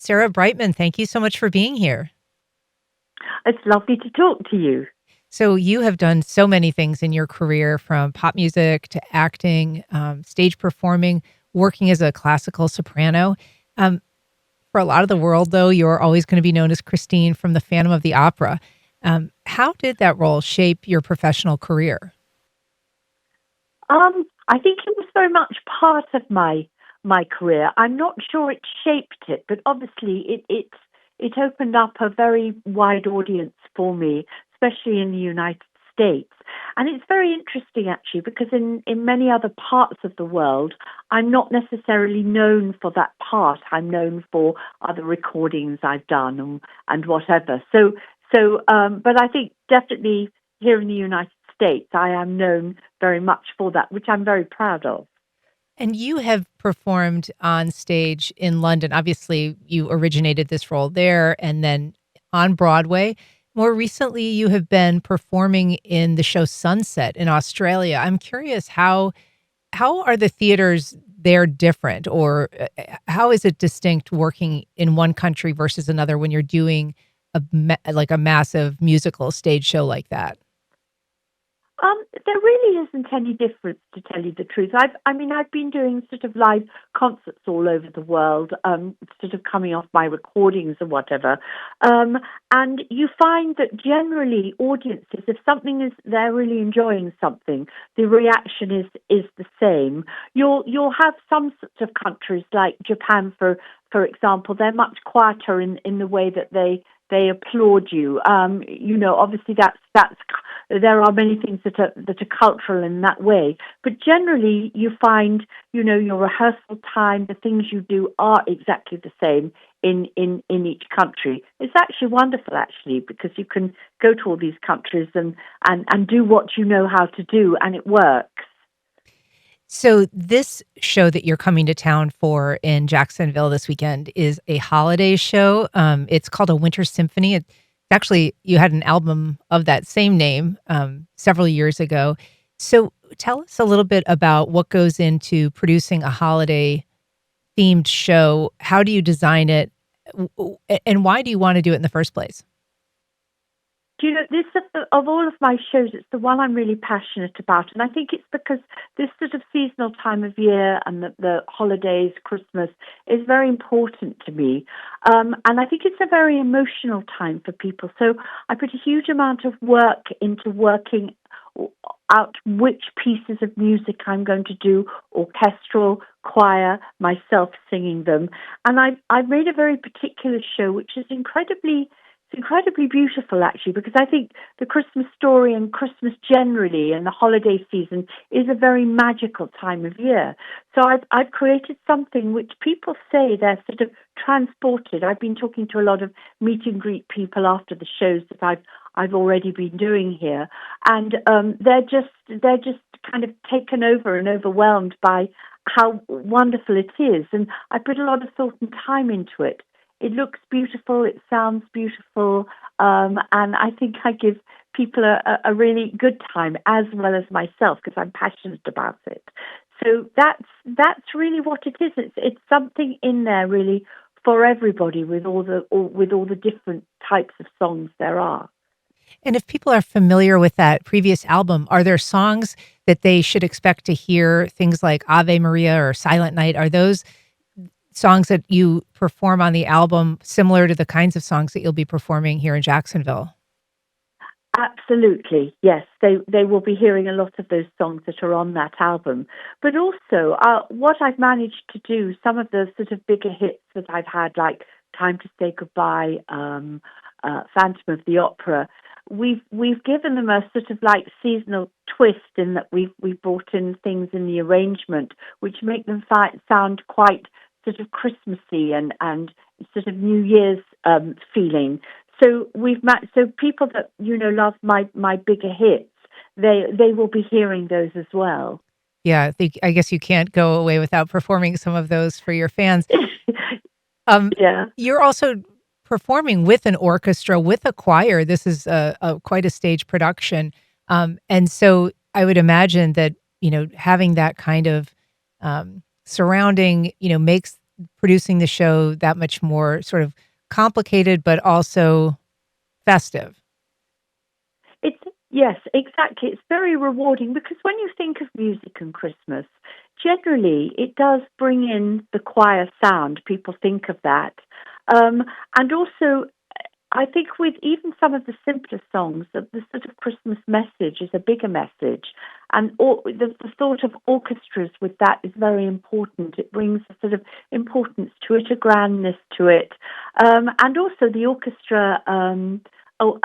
Sarah Brightman, thank you so much for being here. It's lovely to talk to you. So, you have done so many things in your career from pop music to acting, stage performing, working as a classical soprano. Um, for a lot of the world, though, you're always going to be known as Christine from The Phantom of the Opera. How did that role shape your professional career? I think it was very much part of my career. I'm not sure it shaped it, but obviously it opened up a very wide audience for me, especially in the United States. And it's very interesting actually because in many other parts of the world, I'm not necessarily known for that part. I'm known for other recordings I've done and whatever. But I think definitely here in the United States, I am known very much for that, which I'm very proud of. And you have performed on stage in London. Obviously, you originated this role there and then on Broadway. More recently, you have been performing in the show Sunset in Australia. I'm curious how are the theaters there different, or how is it distinct working in one country versus another when you're doing like a massive musical stage show like that? There really isn't any difference, to tell you the truth. I've been doing sort of live concerts all over the world, sort of coming off my recordings or whatever. And you find that generally audiences, if something is, they're really enjoying something, the reaction is the same. You'll have some sorts of countries like Japan, for example, they're much quieter in the way that they applaud you. Obviously that's there are many things that are cultural in that way, but generally you find your rehearsal time, the things you do are exactly the same in each country. It's actually wonderful, actually, because you can go to all these countries and do what you know how to do, and it works. So this show that you're coming to town for in Jacksonville this weekend is a holiday show. It's called A Winter Symphony. It's actually, you had an album of that same name several years ago. So tell us a little bit about what goes into producing a holiday themed show. How do you design it? And why do you want to do it in the first place? Do you know, this of all of my shows, it's the one I'm really passionate about, and I think it's because this sort of seasonal time of year and the holidays, Christmas, is very important to me, and I think it's a very emotional time for people. So I put a huge amount of work into working out which pieces of music I'm going to do, orchestral, choir, myself singing them, and I've made a very particular show, which is incredibly beautiful, actually, because I think the Christmas story and Christmas generally and the holiday season is a very magical time of year. So I've created something which people say they're sort of transported. I've been talking to a lot of meet and greet people after the shows that I've already been doing here, and they're just kind of taken over and overwhelmed by how wonderful it is. And I put a lot of thought and time into it. It looks beautiful, it sounds beautiful, and I think I give people a really good time as well as myself because I'm passionate about it. So that's really what it is. It's something in there really for everybody with all the different types of songs there are. And if people are familiar with that previous album, are there songs that they should expect to hear, things like Ave Maria or Silent Night? Are those songs that you perform on the album similar to the kinds of songs that you'll be performing here in Jacksonville? Absolutely, yes. They will be hearing a lot of those songs that are on that album. But also, what I've managed to do, some of the sort of bigger hits that I've had, like Time to Say Goodbye, Phantom of the Opera, we've given them a sort of like seasonal twist in that we've brought in things in the arrangement which make them sound quite sort of Christmassy and sort of New Year's feeling. So so people that love my bigger hits, they will be hearing those as well. Yeah, I guess you can't go away without performing some of those for your fans. Yeah. You're also performing with an orchestra, with a choir. This is quite a stage production. And so I would imagine that, having that kind of surrounding, makes producing the show that much more sort of complicated, but also festive. It's yes, exactly. It's very rewarding because when you think of music and Christmas, generally it does bring in the choir sound. People think of that, um, and also I think with even some of the simpler songs, the sort of Christmas message is a bigger message, and the thought of orchestras with that is very important. It brings a sort of importance to it, a grandness to it, and also the orchestra are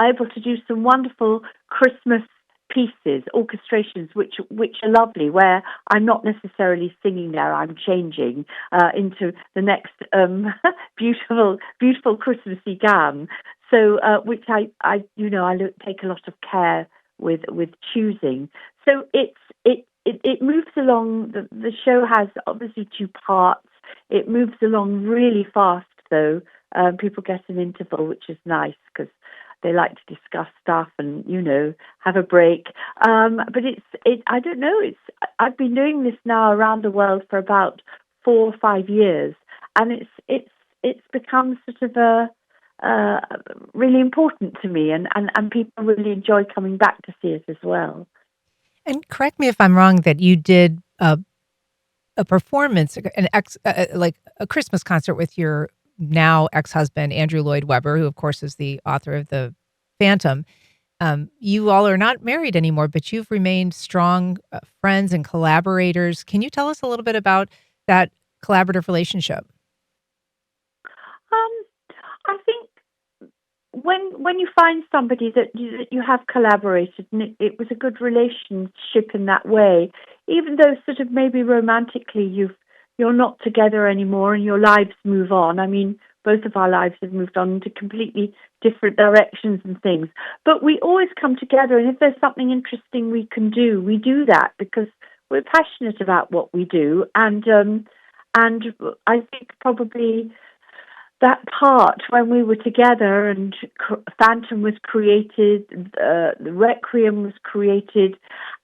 able to do some wonderful Christmas pieces, orchestrations, which are lovely. Where I'm not necessarily singing there, I'm changing into the next beautiful Christmassy gown. So, which I take a lot of care with choosing. So it moves along. The show has obviously two parts. It moves along really fast, though. People get an interval, which is nice because they like to discuss stuff and have a break. But I don't know. I've been doing this now around the world for about 4 or 5 years, and it's become sort of a really important to me, and people really enjoy coming back to see it as well. And correct me if I'm wrong that you did a performance, like a Christmas concert with your now ex-husband, Andrew Lloyd Webber, who of course is the author of the Phantom. You all are not married anymore, but you've remained strong friends and collaborators. Can you tell us a little bit about that collaborative relationship? Um, I think when you find somebody that you have collaborated, and it was a good relationship in that way, even though sort of maybe romantically you're not together anymore and your lives move on. I mean, both of our lives have moved on into completely different directions and things, but we always come together, and if there's something interesting we can do, we do that because we're passionate about what we do, and I think probably that part when we were together and Phantom was created, the Requiem was created,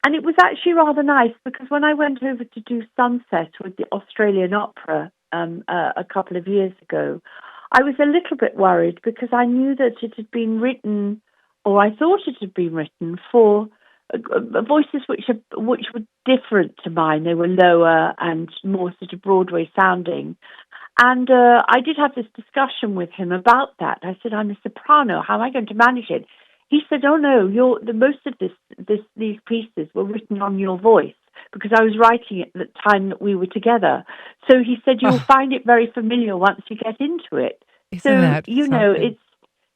and it was actually rather nice because when I went over to do Sunset with the Australian Opera a couple of years ago, I was a little bit worried because I knew that it had been written, or I thought it had been written for voices which were different to mine. They were lower and more sort of Broadway sounding. And I did have this discussion with him about that. I said, "I'm a soprano. How am I going to manage it?" He said, "Oh no, the most of these pieces were written on your voice because I was writing it at the time that we were together." So he said, "You'll Oh, find it very familiar once you get into it." isn't So that something?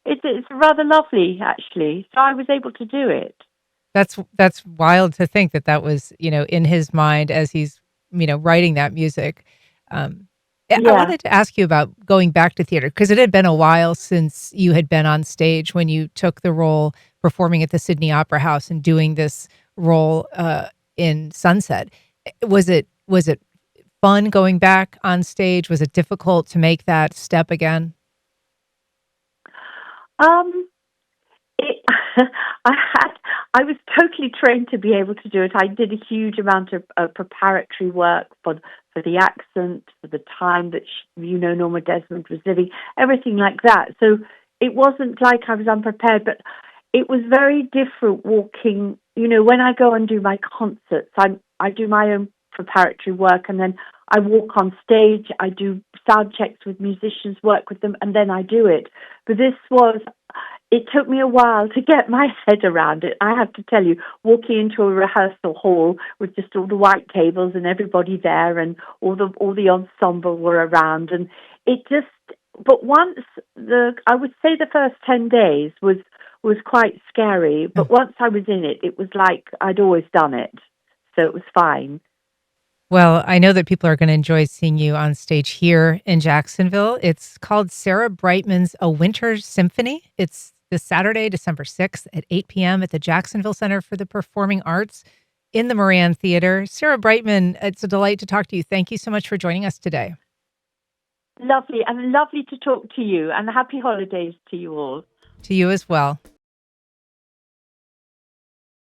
it's rather lovely actually. So I was able to do it. That's wild to think that that was, in his mind as he's, writing that music. I Yeah. wanted to ask you about going back to theater because it had been a while since you had been on stage when you took the role performing at the Sydney Opera House and doing this role in Sunset. Was it fun going back on stage? Was it difficult to make that step again? Um, It, I had, I was totally trained to be able to do it. I did a huge amount of preparatory work for the accent, for the time that Norma Desmond was living, everything like that. So it wasn't like I was unprepared, but it was very different walking. When I go and do my concerts, I do my own preparatory work, and then I walk on stage. I do sound checks with musicians, work with them, and then I do it. But this was it took me a while to get my head around it. I have to tell you, walking into a rehearsal hall with just all the white tables and everybody there, and all the ensemble were around, and it just. But once I would say the first 10 days was quite scary. Mm. But once I was in it, it was like I'd always done it, so it was fine. Well, I know that people are going to enjoy seeing you on stage here in Jacksonville. It's called Sarah Brightman's A Winter Symphony. It's this Saturday, December 6th at 8 p.m. at the Jacksonville Center for the Performing Arts in the Moran Theater. Sarah Brightman, it's a delight to talk to you. Thank you so much for joining us today. Lovely, and lovely to talk to you, and happy holidays to you all. To you as well.